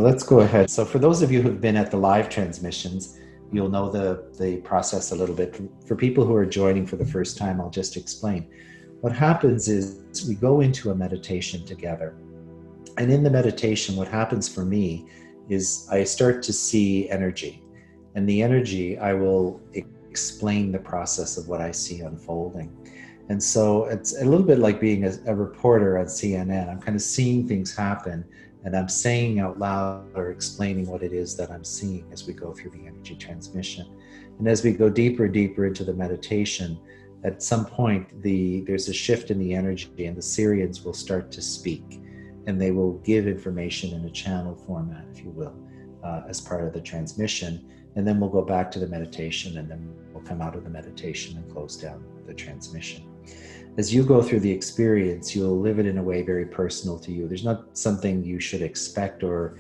let's go ahead. So for those of you who've been at the live transmissions, you'll know the process a little bit. For people who are joining for the first time, I'll just explain. What happens is we go into a meditation together. And in the meditation, what happens for me is I start to see energy. And the energy, I will explain the process of what I see unfolding. And so it's a little bit like being a reporter on CNN. I'm kind of seeing things happen, and I'm saying out loud or explaining what it is that I'm seeing as we go through the energy transmission. And as we go deeper and deeper into the meditation, at some point there's a shift in the energy, and the Sirians will start to speak, and they will give information in a channel format, if you will, as part of the transmission. And then we'll go back to the meditation, and then we'll come out of the meditation and close down the transmission. As you go through the experience, you'll live it in a way very personal to you. There's not something you should expect or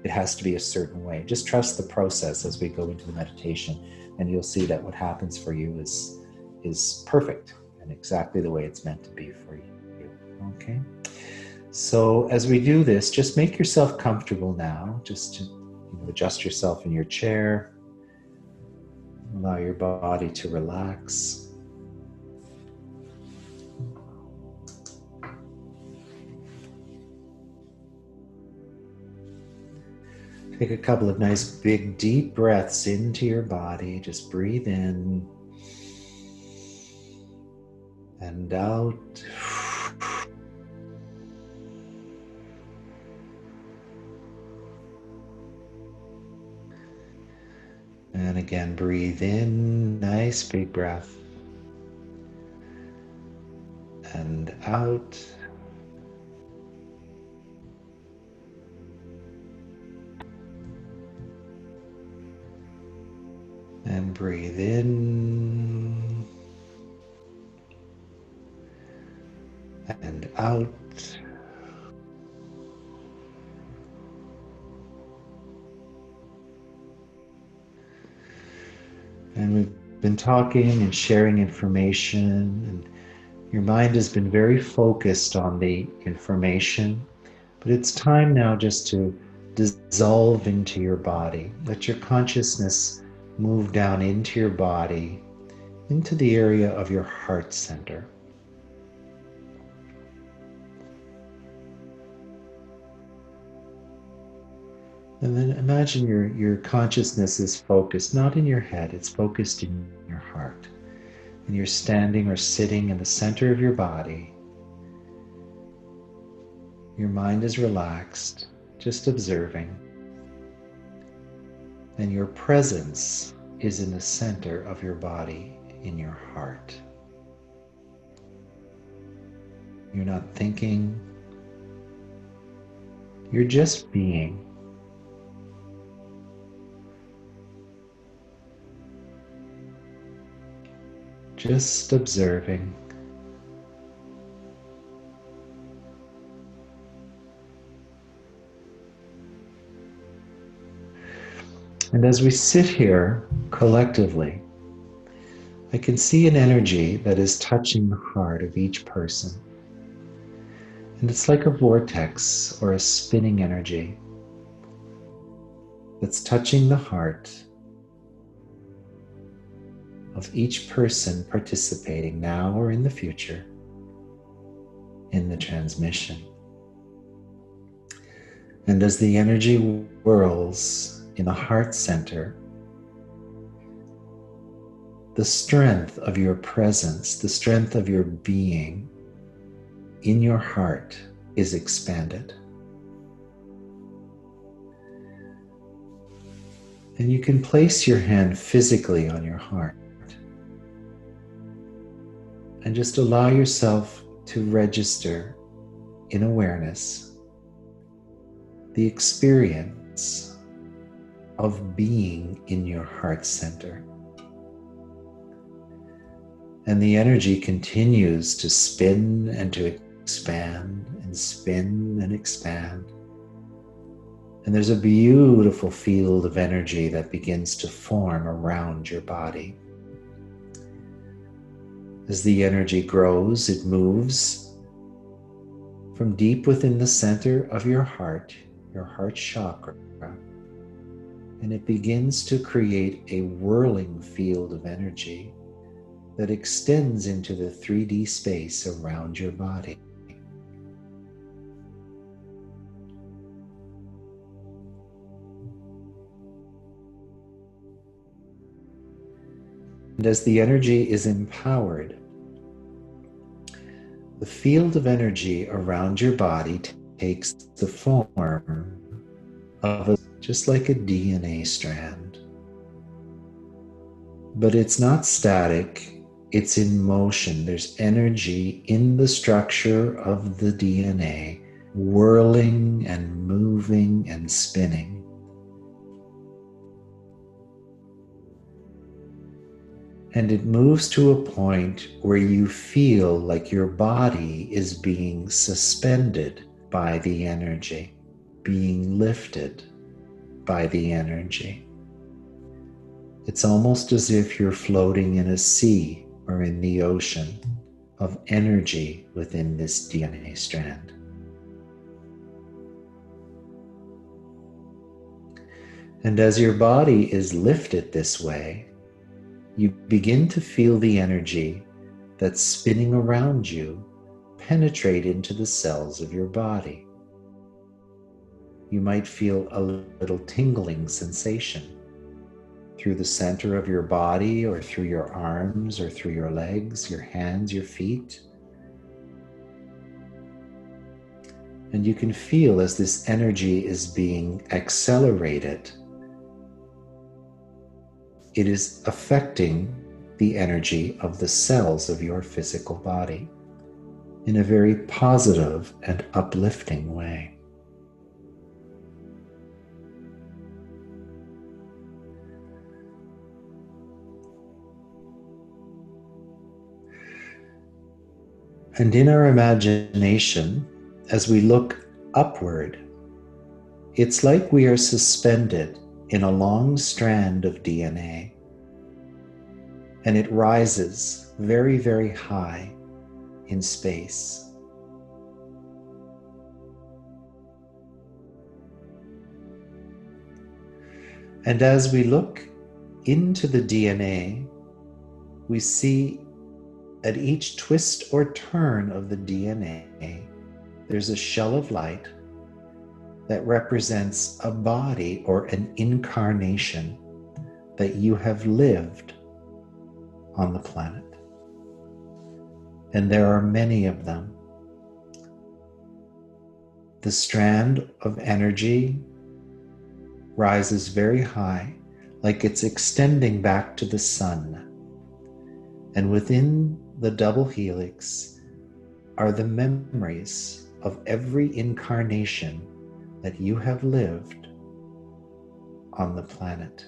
it has to be a certain way. Just trust the process as we go into the meditation, and you'll see that what happens for you is perfect and exactly the way it's meant to be for you. Okay? So as we do this, just make yourself comfortable now, just to adjust yourself in your chair. Allow your body to relax. Take a couple of nice big deep breaths into your body. Just breathe in and out. And again, breathe in, nice big breath. And out. And breathe in and out. And we've been talking and sharing information, and your mind has been very focused on the information, but it's time now just to dissolve into your body. Let your consciousness move down into your body, into the area of your heart center. And then imagine your consciousness is focused, not in your head, it's focused in your heart. And you're standing or sitting in the center of your body. Your mind is relaxed, just observing. And your presence is in the center of your body, in your heart. You're not thinking, you're just being. Just observing. And as we sit here collectively, I can see an energy that is touching the heart of each person. And it's like a vortex or a spinning energy that's touching the heart of each person participating now or in the future in the transmission. And as the energy whirls in the heart center, the strength of your presence, the strength of your being in your heart is expanded. And you can place your hand physically on your heart and just allow yourself to register in awareness the experience of being in your heart center. And the energy continues to spin and to expand and spin and expand. And there's a beautiful field of energy that begins to form around your body. As the energy grows, it moves from deep within the center of your heart your heart chakra, and it begins to create a whirling field of energy that extends into the 3D space around your body. And as the energy is empowered, the field of energy around your body takes the form of just like a DNA strand. But it's not static, it's in motion. There's energy in the structure of the DNA, whirling and moving and spinning. And it moves to a point where you feel like your body is being suspended by the energy, being lifted by the energy. It's almost as if you're floating in a sea or in the ocean of energy within this DNA strand. And as your body is lifted this way, you begin to feel the energy that's spinning around you penetrate into the cells of your body. You might feel a little tingling sensation through the center of your body or through your arms or through your legs, your hands, your feet. And you can feel as this energy is being accelerated, it is affecting the energy of the cells of your physical body in a very positive and uplifting way. And in our imagination, as we look upward, it's like we are suspended in a long strand of DNA, and it rises very, very high in space. And as we look into the DNA, we see at each twist or turn of the DNA, there's a shell of light that represents a body or an incarnation that you have lived on the planet. And there are many of them. The strand of energy rises very high, like it's extending back to the sun. And within the double helix are the memories of every incarnation that you have lived on the planet.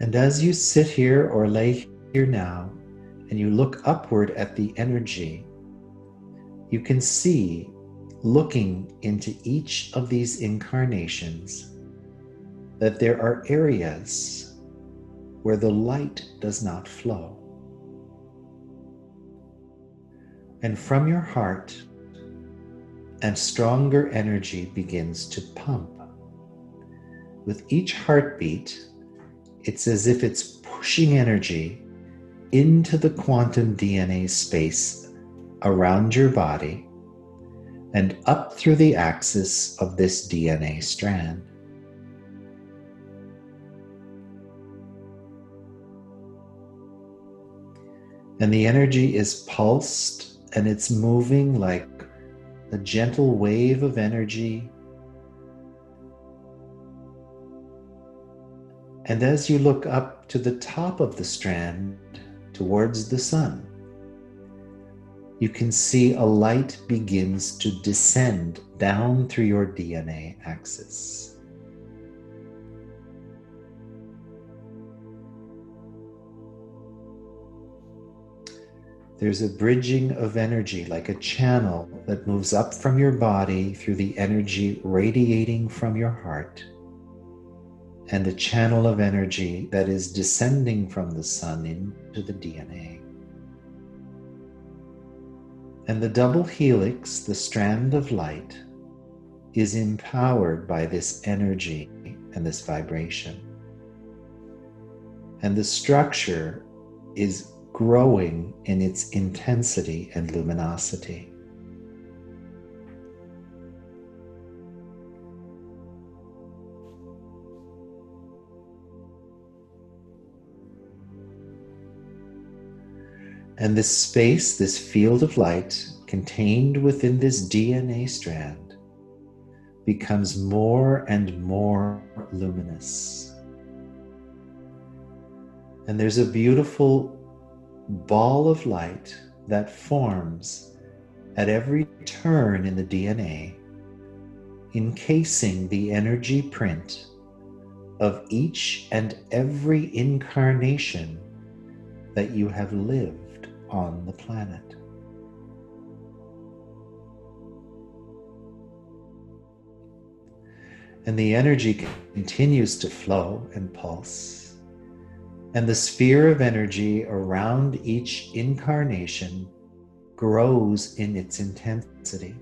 And as you sit here or lay here now, and you look upward at the energy, you can see, looking into each of these incarnations, that there are areas where the light does not flow. And from your heart, and stronger energy begins to pump. With each heartbeat, it's as if it's pushing energy into the quantum DNA space around your body and up through the axis of this DNA strand. And the energy is pulsed and it's moving like a gentle wave of energy. And as you look up to the top of the strand towards the sun, you can see a light begins to descend down through your DNA axis. There's a bridging of energy like a channel that moves up from your body through the energy radiating from your heart and a channel of energy that is descending from the sun into the DNA. And the double helix, the strand of light, is empowered by this energy and this vibration. And the structure is growing in its intensity and luminosity. And this space, this field of light contained within this DNA strand, becomes more and more luminous. And there's a beautiful ball of light that forms at every turn in the DNA, encasing the energy print of each and every incarnation that you have lived on the planet. And the energy continues to flow and pulse, and the sphere of energy around each incarnation grows in its intensity.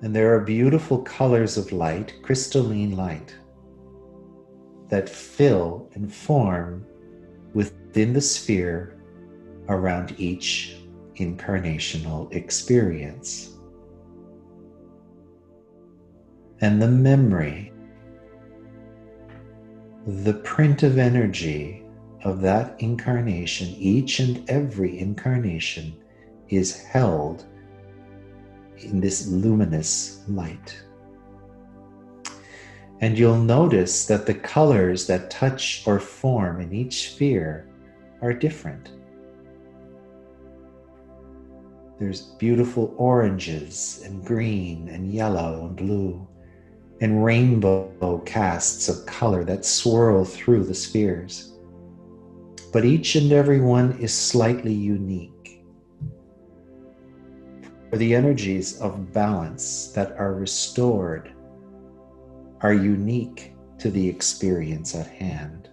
And there are beautiful colors of light, crystalline light, that fill and form within the sphere around each incarnational experience. And the memory, the print of energy of that incarnation, each and every incarnation, is held in this luminous light. And you'll notice that the colors that touch or form in each sphere are different. There's beautiful oranges and green and yellow and blue and rainbow casts of color that swirl through the spheres. But each and every one is slightly unique. For the energies of balance that are restored are unique to the experience at hand.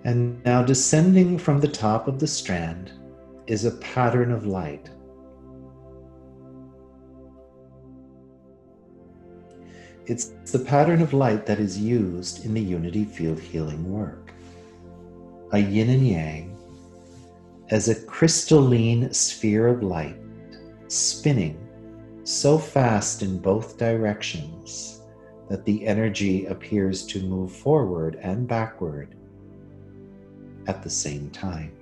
And now descending from the top of the strand is a pattern of light. It's the pattern of light that is used in the Unity Field healing work. A yin and yang as a crystalline sphere of light spinning so fast in both directions that the energy appears to move forward and backward at the same time.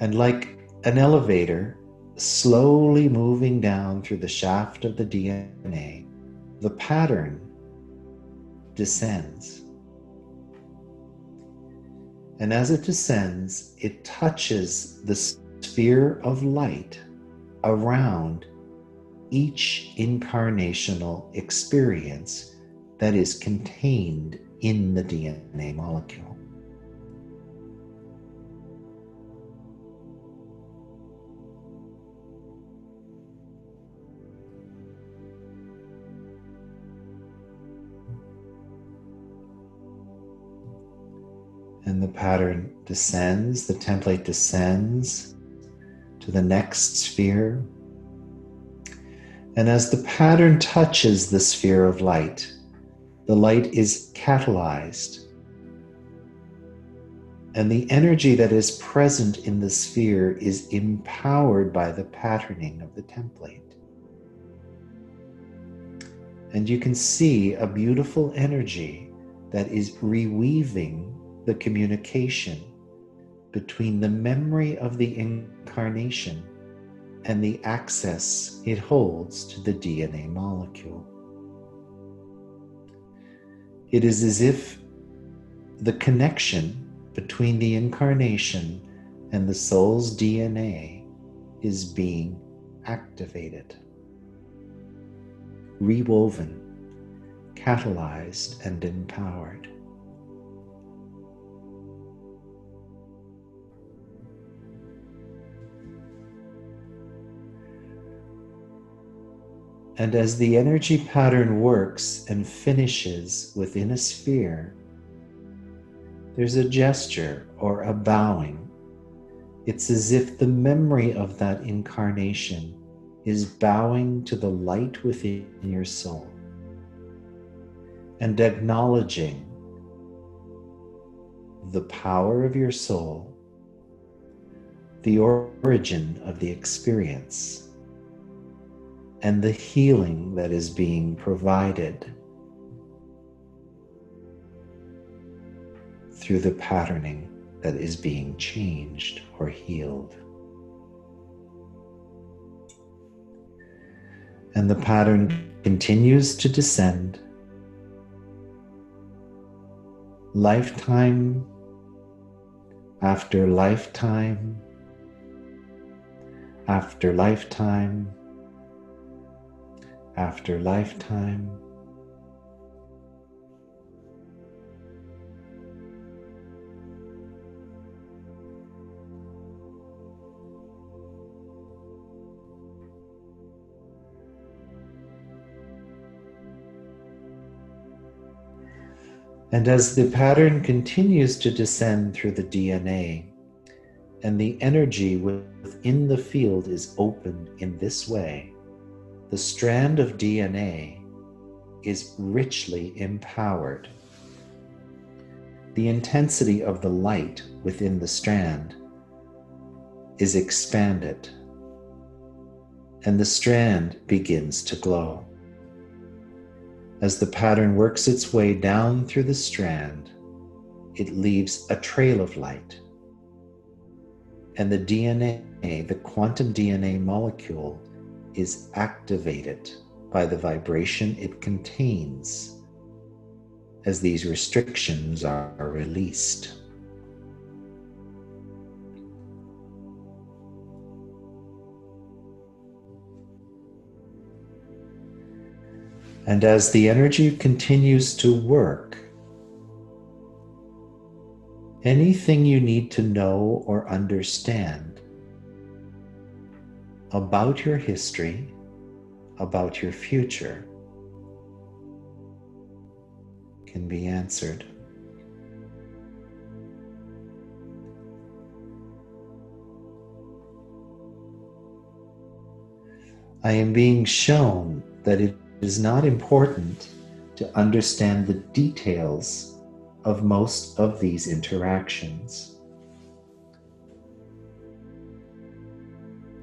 And like an elevator slowly moving down through the shaft of the DNA, the pattern descends. And as it descends, it touches the sphere of light around each incarnational experience that is contained in the DNA molecule. And the pattern descends, the template descends to the next sphere. And as the pattern touches the sphere of light, the light is catalyzed. And the energy that is present in the sphere is empowered by the patterning of the template. And you can see a beautiful energy that is reweaving the communication between the memory of the incarnation and the access it holds to the DNA molecule. It is as if the connection between the incarnation and the soul's DNA is being activated, rewoven, catalyzed, and empowered. And as the energy pattern works and finishes within a sphere, there's a gesture or a bowing. It's as if the memory of that incarnation is bowing to the light within your soul and acknowledging the power of your soul, the origin of the experience, and the healing that is being provided through the patterning that is being changed or healed. And the pattern continues to descend, lifetime after lifetime after lifetime after lifetime. And as the pattern continues to descend through the DNA, and the energy within the field is opened in this way, the strand of DNA is richly empowered. The intensity of the light within the strand is expanded, and the strand begins to glow. As the pattern works its way down through the strand, it leaves a trail of light. And the DNA, the quantum DNA molecule, is activated by the vibration it contains as these restrictions are released. And as the energy continues to work, anything you need to know or understand about your history, about your future, can be answered. I am being shown that it is not important to understand the details of most of these interactions,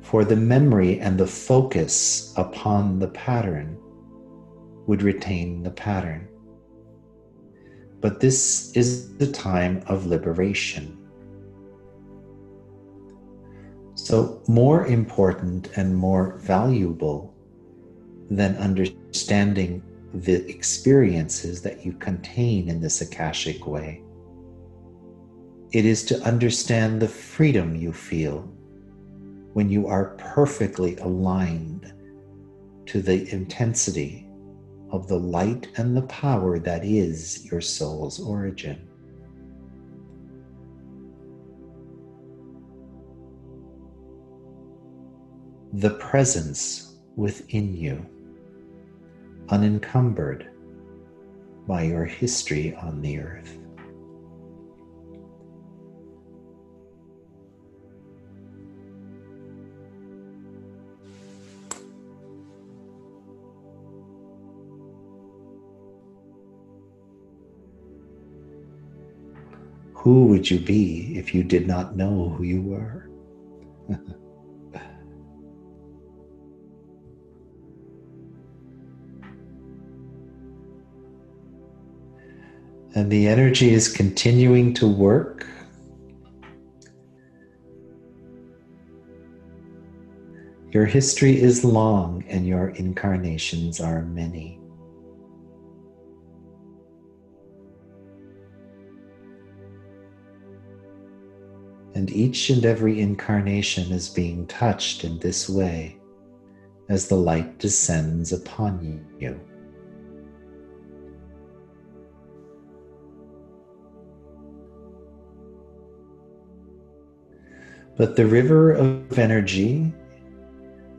for the memory and the focus upon the pattern would retain the pattern. But this is the time of liberation. So more important and more valuable than understanding the experiences that you contain in this Akashic way, it is to understand the freedom you feel when you are perfectly aligned to the intensity of the light and the power that is your soul's origin. The presence within you, unencumbered by your history on the earth. Who would you be if you did not know who you were? And the energy is continuing to work. Your history is long and your incarnations are many. And each and every incarnation is being touched in this way as the light descends upon you. But the river of energy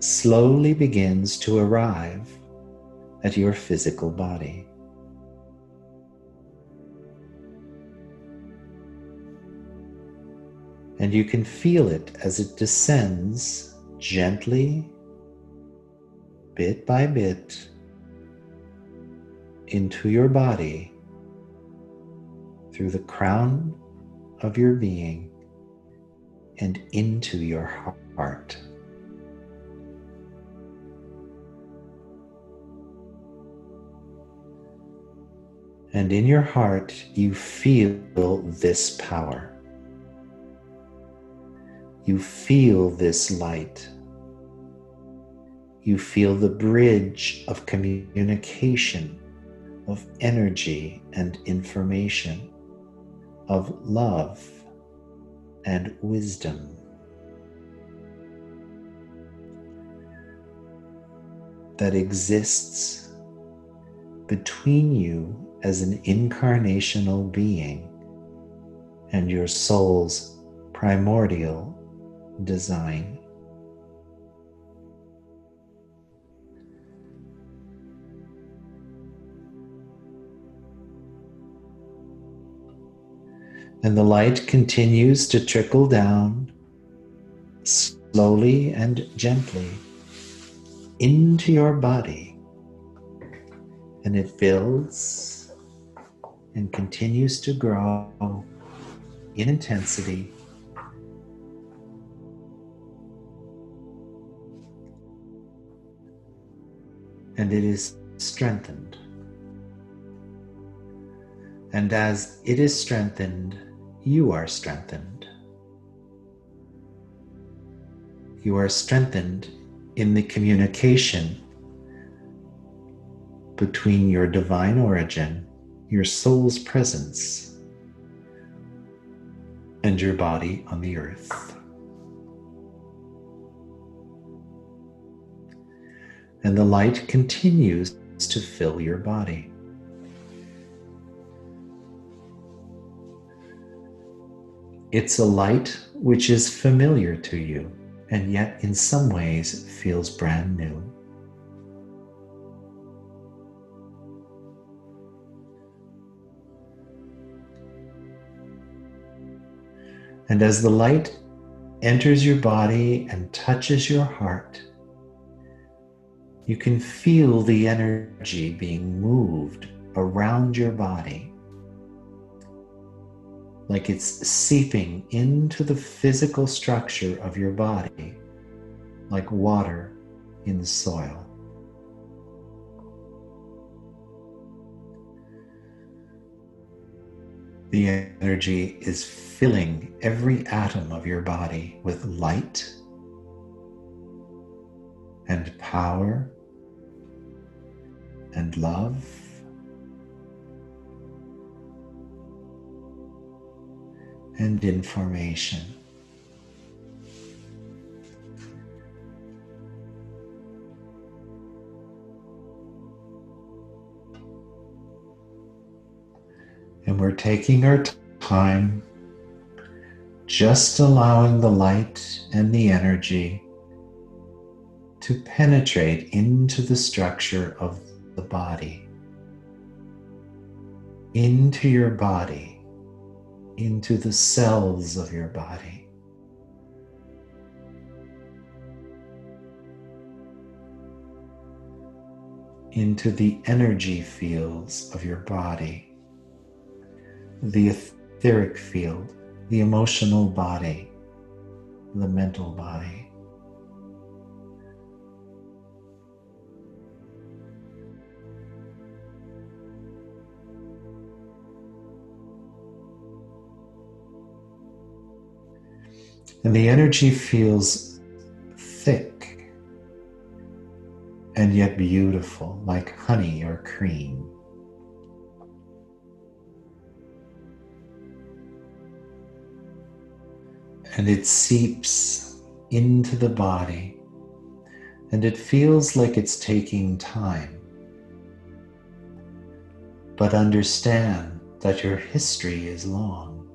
slowly begins to arrive at your physical body. And you can feel it as it descends gently, bit by bit, into your body, through the crown of your being and into your heart. And in your heart, you feel this power. You feel this light. You feel the bridge of communication, of energy and information, of love and wisdom. That exists between you as an incarnational being and your soul's primordial design. And the light continues to trickle down slowly and gently into your body. And it builds and continues to grow in intensity. And it is strengthened. And as it is strengthened, you are strengthened. You are strengthened in the communication between your divine origin, your soul's presence, and your body on the earth. And the light continues to fill your body. It's a light which is familiar to you, and yet in some ways feels brand new. And as the light enters your body and touches your heart, you can feel the energy being moved around your body, like it's seeping into the physical structure of your body, like water in the soil. The energy is filling every atom of your body with light and power and love and information. And we're taking our time, just allowing the light and the energy to penetrate into the structure of the body, into your body, into the cells of your body. Into the energy fields of your body, the etheric field, the emotional body, the mental body. And the energy feels thick and yet beautiful, like honey or cream. And it seeps into the body, and it feels like it's taking time. But understand that your history is long,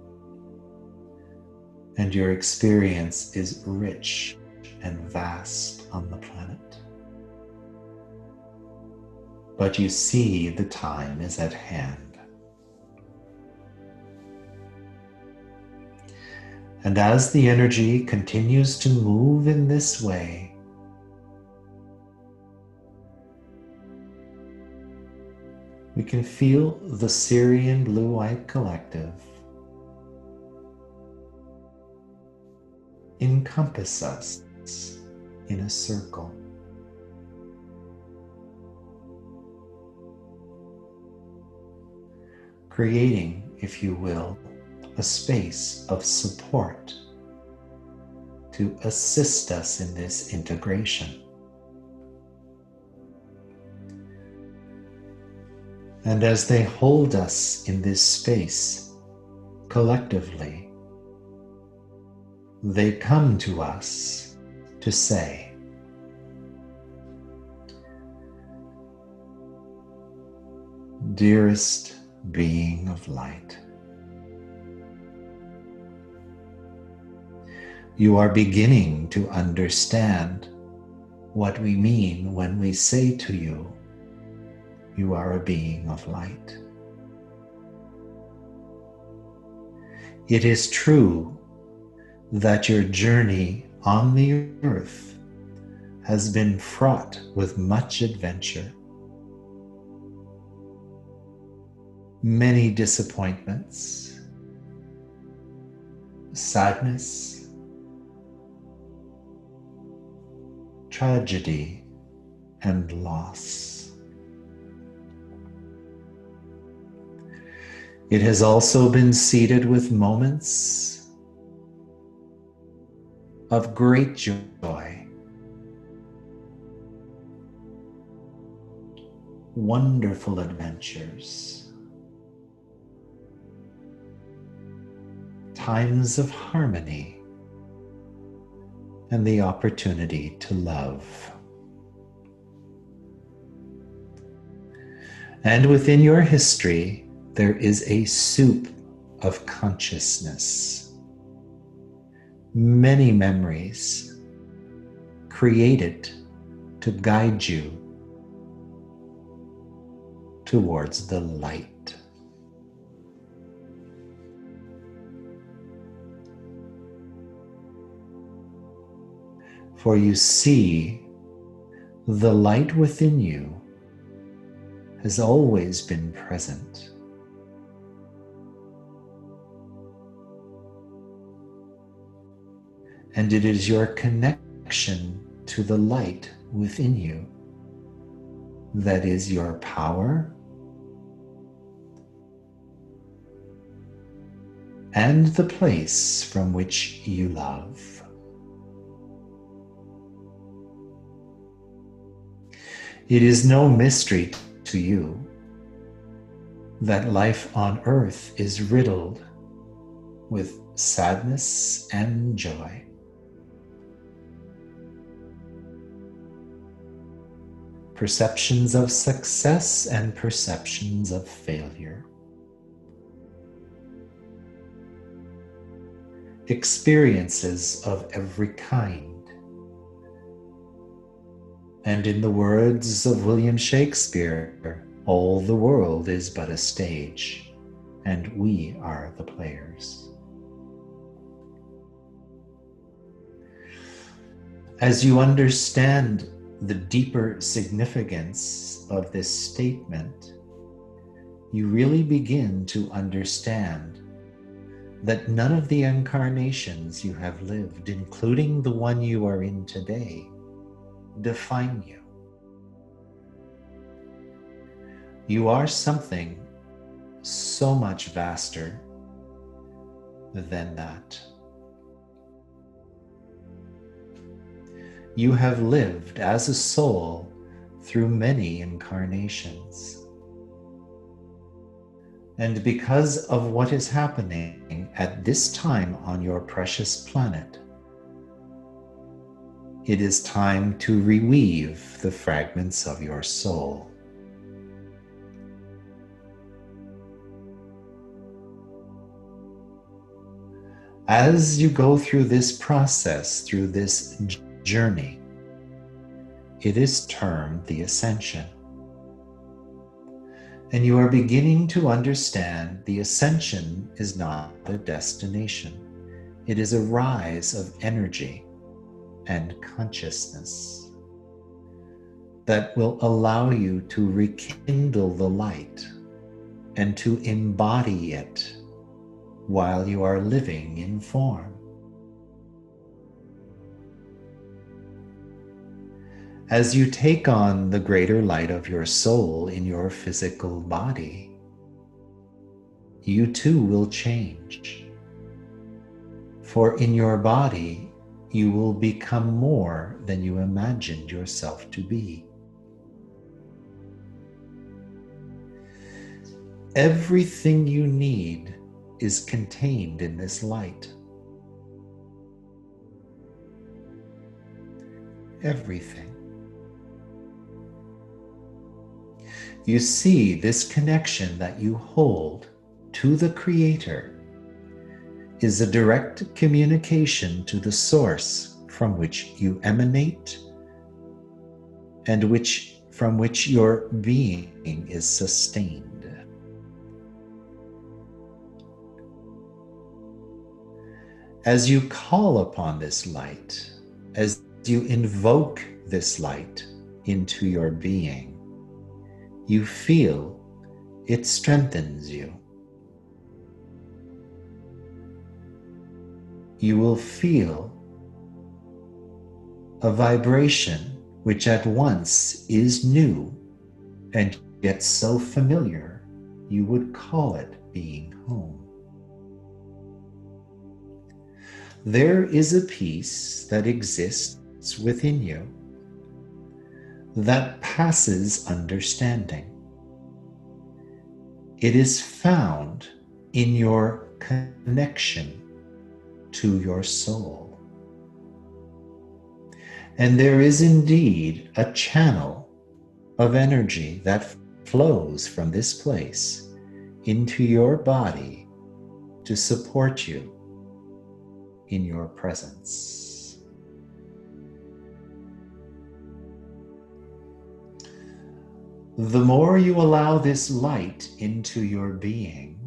and your experience is rich and vast on the planet. but you see the time is at hand. And as the energy continues to move in this way, we can feel the Sirian Blue White Collective encompass us in a circle. Creating, if you will, a space of support to assist us in this integration. And as they hold us in this space collectively, they come to us to say, "Dearest being of light, you are beginning to understand what we mean when we say to you, you are a being of light. It is true that your journey on the earth has been fraught with much adventure, many disappointments, sadness, tragedy, and loss. It has also been seeded with moments of great joy, wonderful adventures, times of harmony, and the opportunity to love. And within your history, there is a soup of consciousness, many memories created to guide you towards the light. For you see, the light within you has always been present. And it is your connection to the light within you that is your power and the place from which you love. It is no mystery to you that life on earth is riddled with sadness and joy. Perceptions of success and perceptions of failure. Experiences of every kind. And in the words of William Shakespeare, all the world is but a stage, and we are the players. As you understand the deeper significance of this statement, you really begin to understand that none of the incarnations you have lived, including the one you are in today, define you. You are something so much vaster than that. You have lived as a soul through many incarnations. And because of what is happening at this time on your precious planet, it is time to reweave the fragments of your soul. As you go through this process, through this journey, it is termed the Ascension. And you are beginning to understand the ascension is not a destination. It is a rise of energy and consciousness that will allow you to rekindle the light and to embody it while you are living in form. As you take on the greater light of your soul in your physical body, you too will change. For in your body, you will become more than you imagined yourself to be. Everything you need is contained in this light. Everything. You see, this connection that you hold to the Creator is a direct communication to the source from which you emanate and from which your being is sustained. As you call upon this light, as you invoke this light into your being, you feel it strengthens you. You will feel a vibration which at once is new and yet so familiar you would call it being home. There is a peace that exists within you that passes understanding. It is found in your connection to your soul. And there is indeed a channel of energy that flows from this place into your body to support you in your presence. The more you allow this light into your being,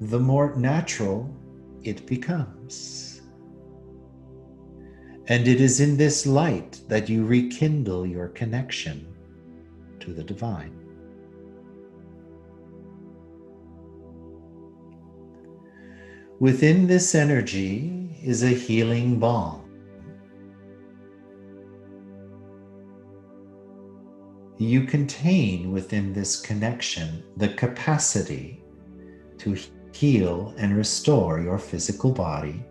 the more natural it becomes. And it is in this light that you rekindle your connection to the divine. Within this energy is a healing balm. You contain within this connection the capacity to heal and restore your physical body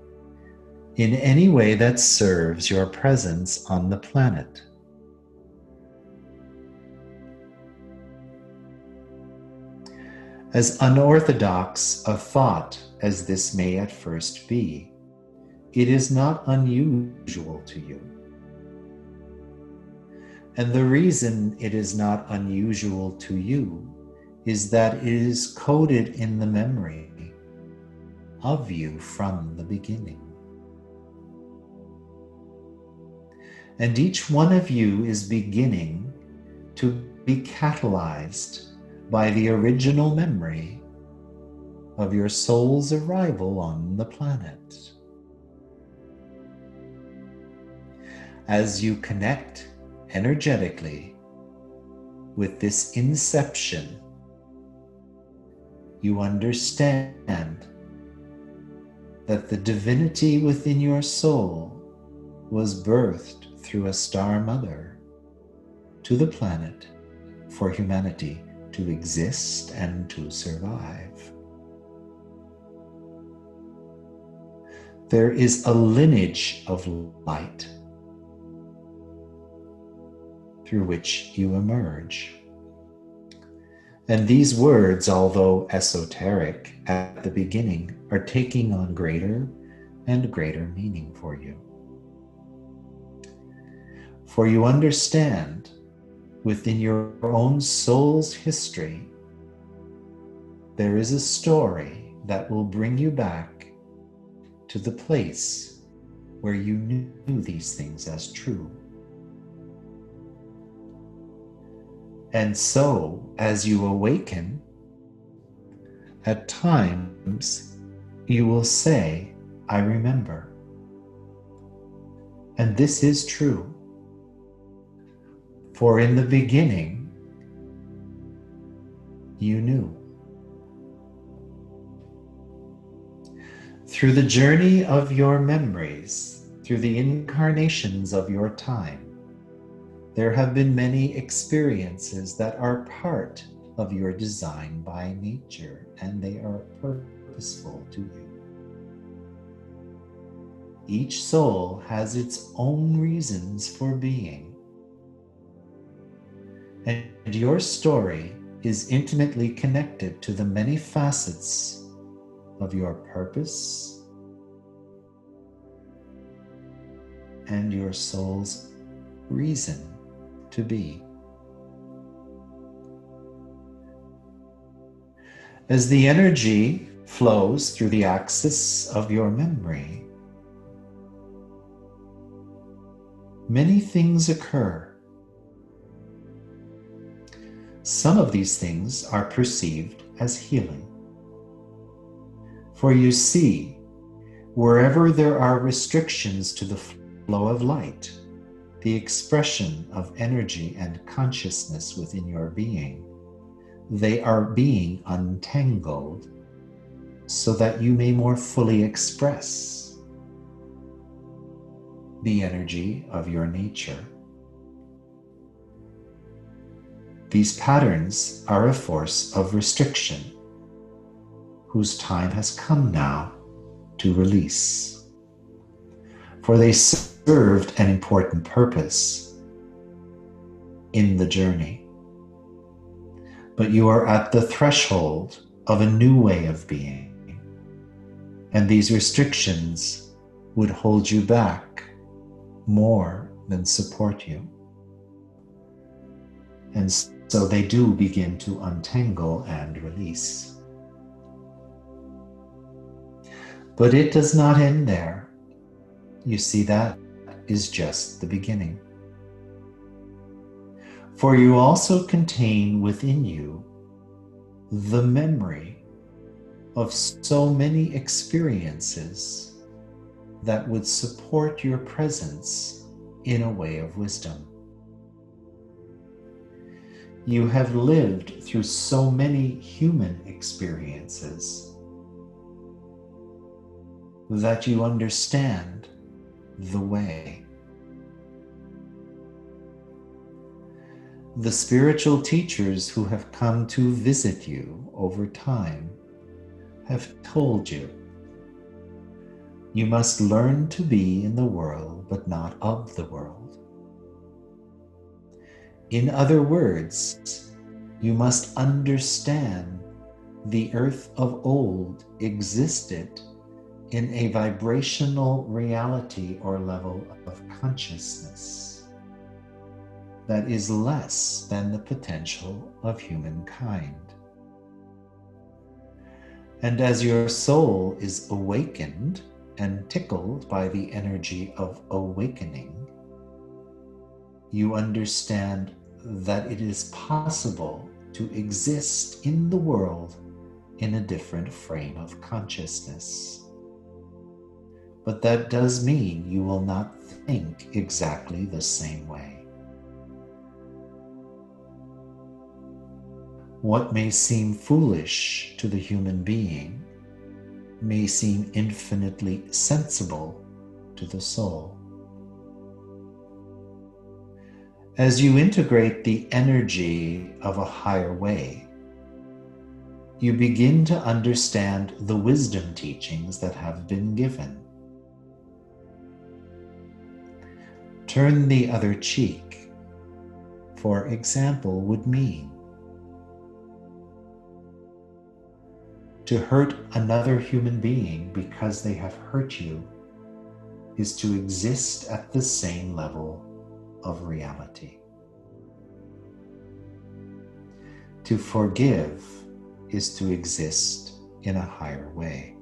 in any way that serves your presence on the planet. As unorthodox of thought as this may at first be, it is not unusual to you. And the reason it is not unusual to you is that it is coded in the memory of you from the beginning. And each one of you is beginning to be catalyzed by the original memory of your soul's arrival on the planet. As you connect energetically with this inception, you understand that the divinity within your soul was birthed through a star mother to the planet for humanity to exist and to survive. There is a lineage of light through which you emerge. And these words, although esoteric at the beginning, are taking on greater and greater meaning for you. For you understand within your own soul's history, there is a story that will bring you back to the place where you knew these things as true. And so, as you awaken, at times you will say, I remember. And this is true. For in the beginning, you knew. Through the journey of your memories, through the incarnations of your time, there have been many experiences that are part of your design by nature, and they are purposeful to you. Each soul has its own reasons for being, and your story is intimately connected to the many facets of your purpose and your soul's reason to be. As the energy flows through the axis of your memory, many things occur. Some of these things are perceived as healing. For you see, wherever there are restrictions to the flow of light, the expression of energy and consciousness within your being, they are being untangled so that you may more fully express the energy of your nature. These patterns are a force of restriction, whose time has come now to release. For they served an important purpose in the journey. But you are at the threshold of a new way of being, and these restrictions would hold you back more than support you. And so they do begin to untangle and release. But it does not end there. You see, that is just the beginning. For you also contain within you the memory of so many experiences that would support your presence in a way of wisdom. You have lived through so many human experiences that you understand the way. The spiritual teachers who have come to visit you over time have told you, you must learn to be in the world, but not of the world. In other words, you must understand the earth of old existed in a vibrational reality or level of consciousness that is less than the potential of humankind. And as your soul is awakened and tickled by the energy of awakening, you understand that it is possible to exist in the world in a different frame of consciousness. But that does mean you will not think exactly the same way. What may seem foolish to the human being may seem infinitely sensible to the soul. As you integrate the energy of a higher way, you begin to understand the wisdom teachings that have been given. Turn the other cheek, for example, would mean to hurt another human being because they have hurt you is to exist at the same level of reality. To forgive is to exist in a higher way.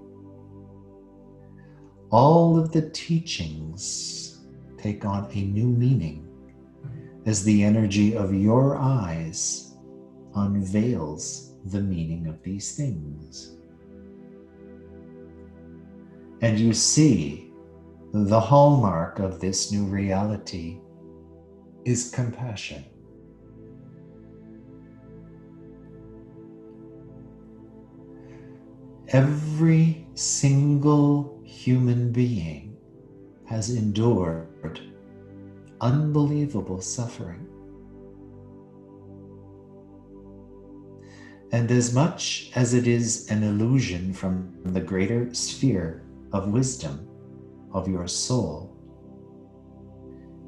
All of the teachings take on a new meaning as the energy of your eyes unveils the meaning of these things. And you see the hallmark of this new reality is compassion. Every single human being has endured unbelievable suffering. And as much as it is an illusion from the greater sphere of wisdom of your soul,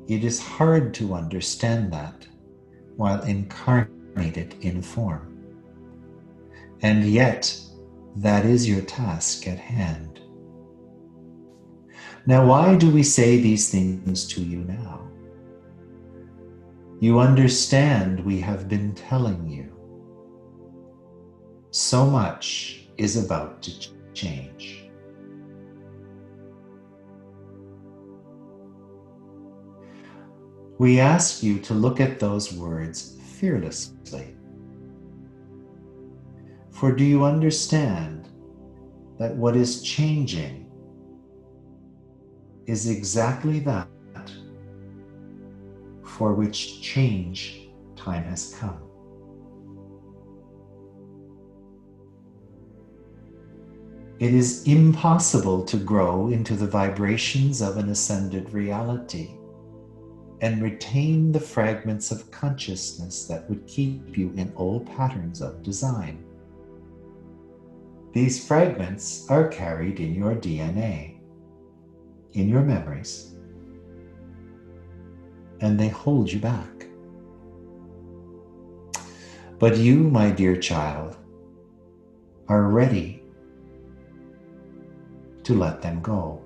it is hard to understand that while incarnated in form. And yet, that is your task at hand. Now, why do we say these things to you now? You understand we have been telling you. So much is about to change. We ask you to look at those words fearlessly. For do you understand that what is changing is exactly that for which change time has come? It is impossible to grow into the vibrations of an ascended reality and retain the fragments of consciousness that would keep you in old patterns of design. These fragments are carried in your DNA, in your memories, and they hold you back. But you, my dear child, are ready to let them go.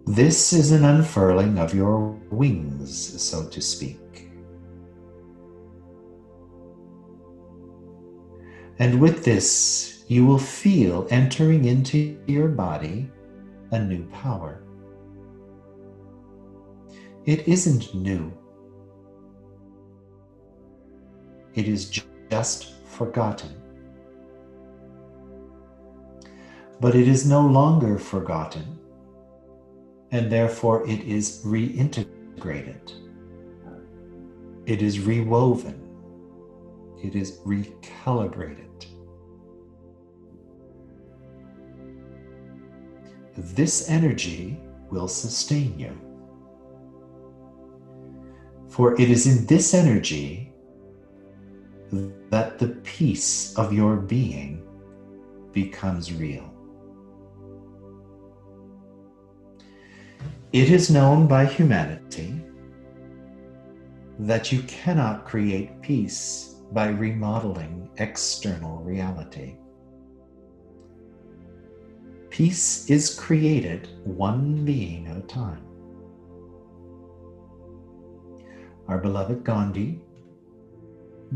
This is an unfurling of your wings, so to speak. And with this, you will feel entering into your body a new power. It isn't new. It is just forgotten. But it is no longer forgotten, and therefore it is reintegrated. It is rewoven. It is recalibrated. This energy will sustain you. For it is in this energy that the peace of your being becomes real. It is known by humanity that you cannot create peace by remodeling external reality. Peace is created one being at a time. Our beloved Gandhi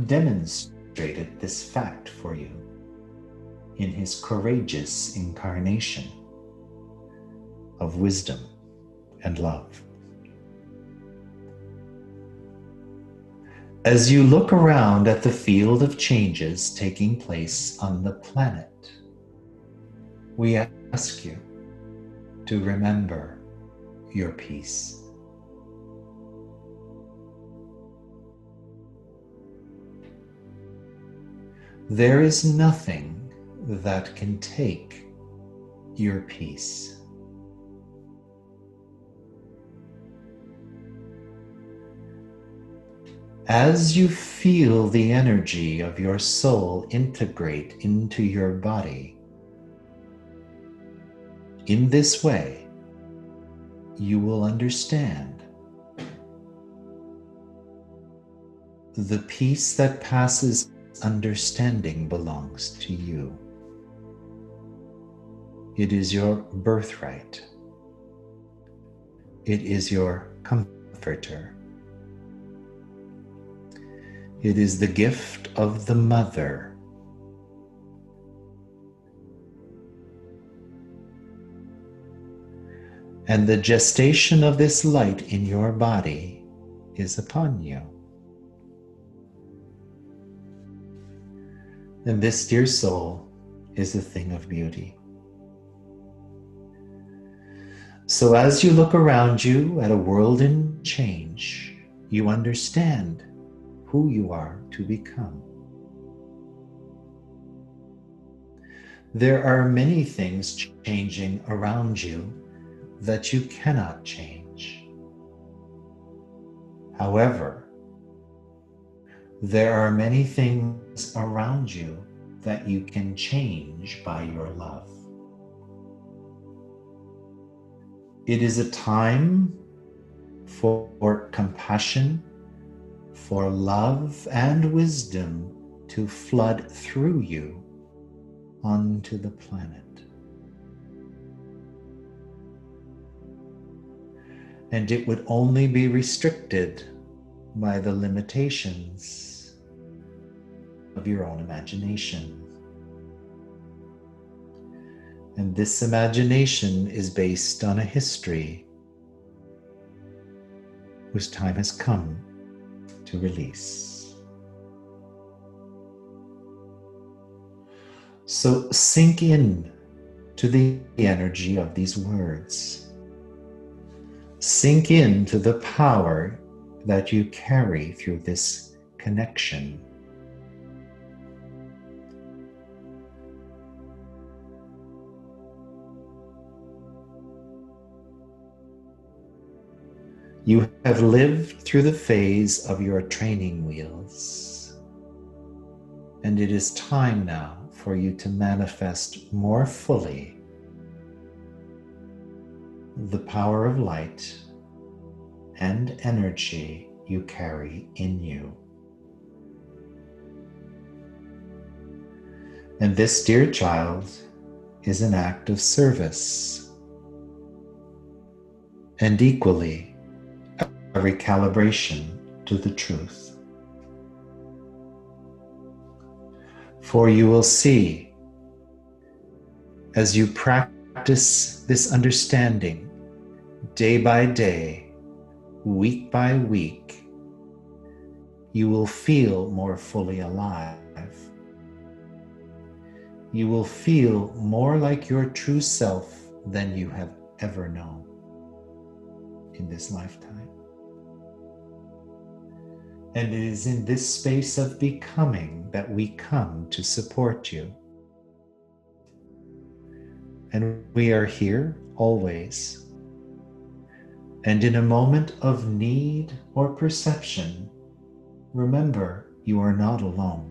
demonstrated this fact for you in his courageous incarnation of wisdom and love. As you look around at the field of changes taking place on the planet, we ask you to remember your peace. There is nothing that can take your peace. As you feel the energy of your soul integrate into your body, in this way, you will understand the peace that passes understanding belongs to you. It is your birthright. It is your comforter. It is the gift of the mother. And the gestation of this light in your body is upon you. And this, dear soul, is a thing of beauty. So as you look around you at a world in change, you understand who you are to become. There are many things changing around you that you cannot change. However, there are many things around you that you can change by your love. It is a time for compassion, for love and wisdom to flood through you onto the planet. And it would only be restricted by the limitations of your own imagination. And this imagination is based on a history whose time has come to release. So sink in to the energy of these words. Sink into the power that you carry through this connection. You have lived through the phase of your training wheels, and it is time now for you to manifest more fully the power of light and energy you carry in you. And this, dear child, is an act of service, and equally a recalibration to the truth. For you will see, as you practice this understanding day by day, week by week, you will feel more fully alive. You will feel more like your true self than you have ever known in this lifetime. And it is in this space of becoming that we come to support you. And we are here always. And in a moment of need or perception, remember you are not alone.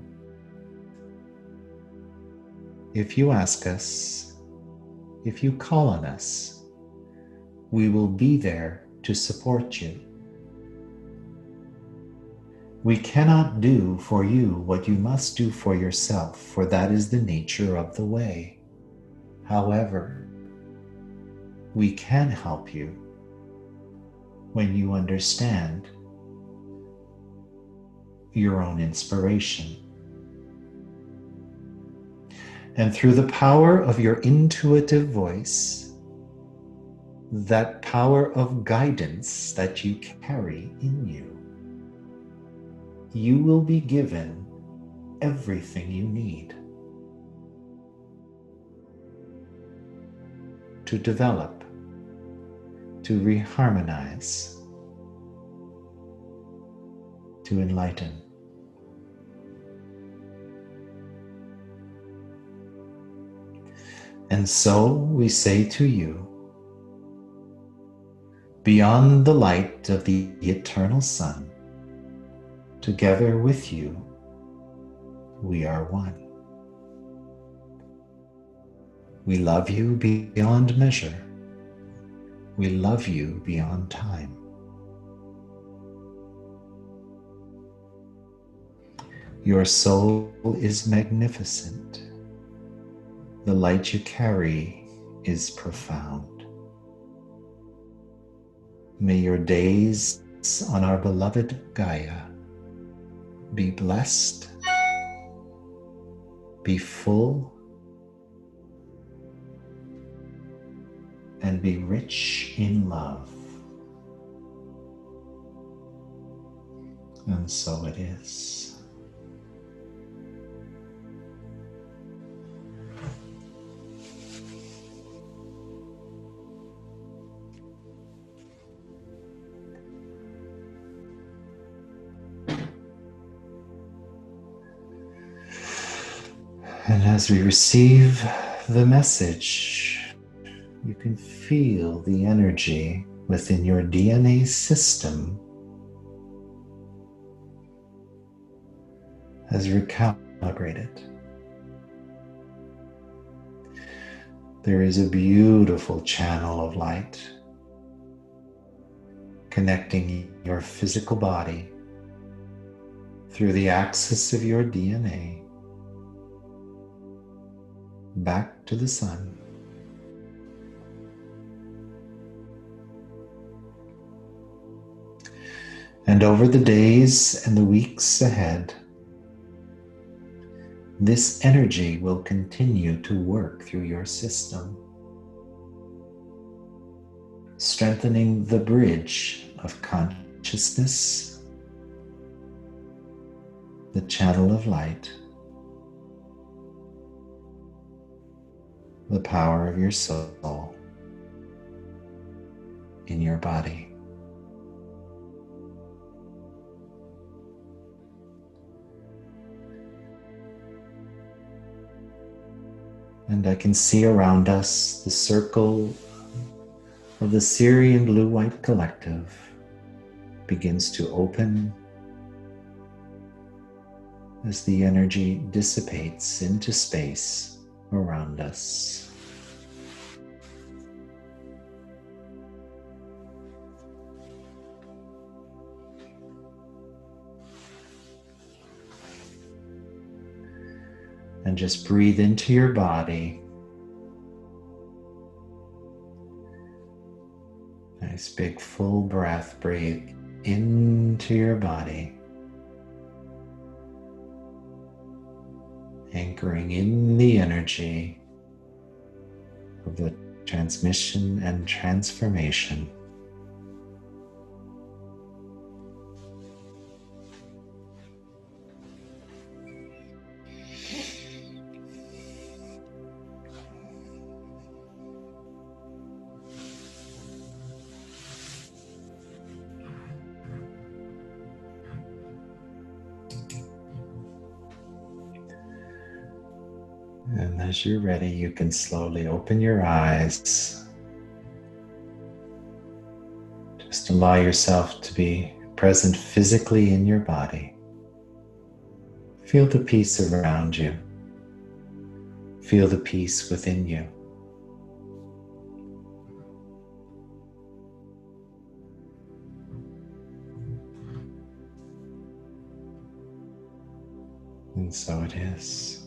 If you ask us, if you call on us, we will be there to support you. We cannot do for you what you must do for yourself, for that is the nature of the way. However, we can help you when you understand your own inspiration. And through the power of your intuitive voice, that power of guidance that you carry in you, you will be given everything you need to develop, to reharmonize, to enlighten. And so we say to you, beyond the light of the eternal sun, together with you, we are one. We love you beyond measure. We love you beyond time. Your soul is magnificent. The light you carry is profound. May your days on our beloved Gaia be blessed, be full, and be rich in love. And so it is. And as we receive the message, you can feel the energy within your DNA system as recalibrated. There is a beautiful channel of light connecting your physical body through the axis of your DNA back to the sun. And over the days and the weeks ahead, this energy will continue to work through your system, strengthening the bridge of consciousness, the channel of light, the power of your soul in your body. And I can see around us the circle of the Sirian Blue White Collective begins to open as the energy dissipates into space around us. And just breathe into your body. Nice big full breath. Breathe into your body. Anchoring in the energy of the transmission and transformation. And as you're ready, you can slowly open your eyes. Just allow yourself to be present physically in your body. Feel the peace around you. Feel the peace within you. And so it is.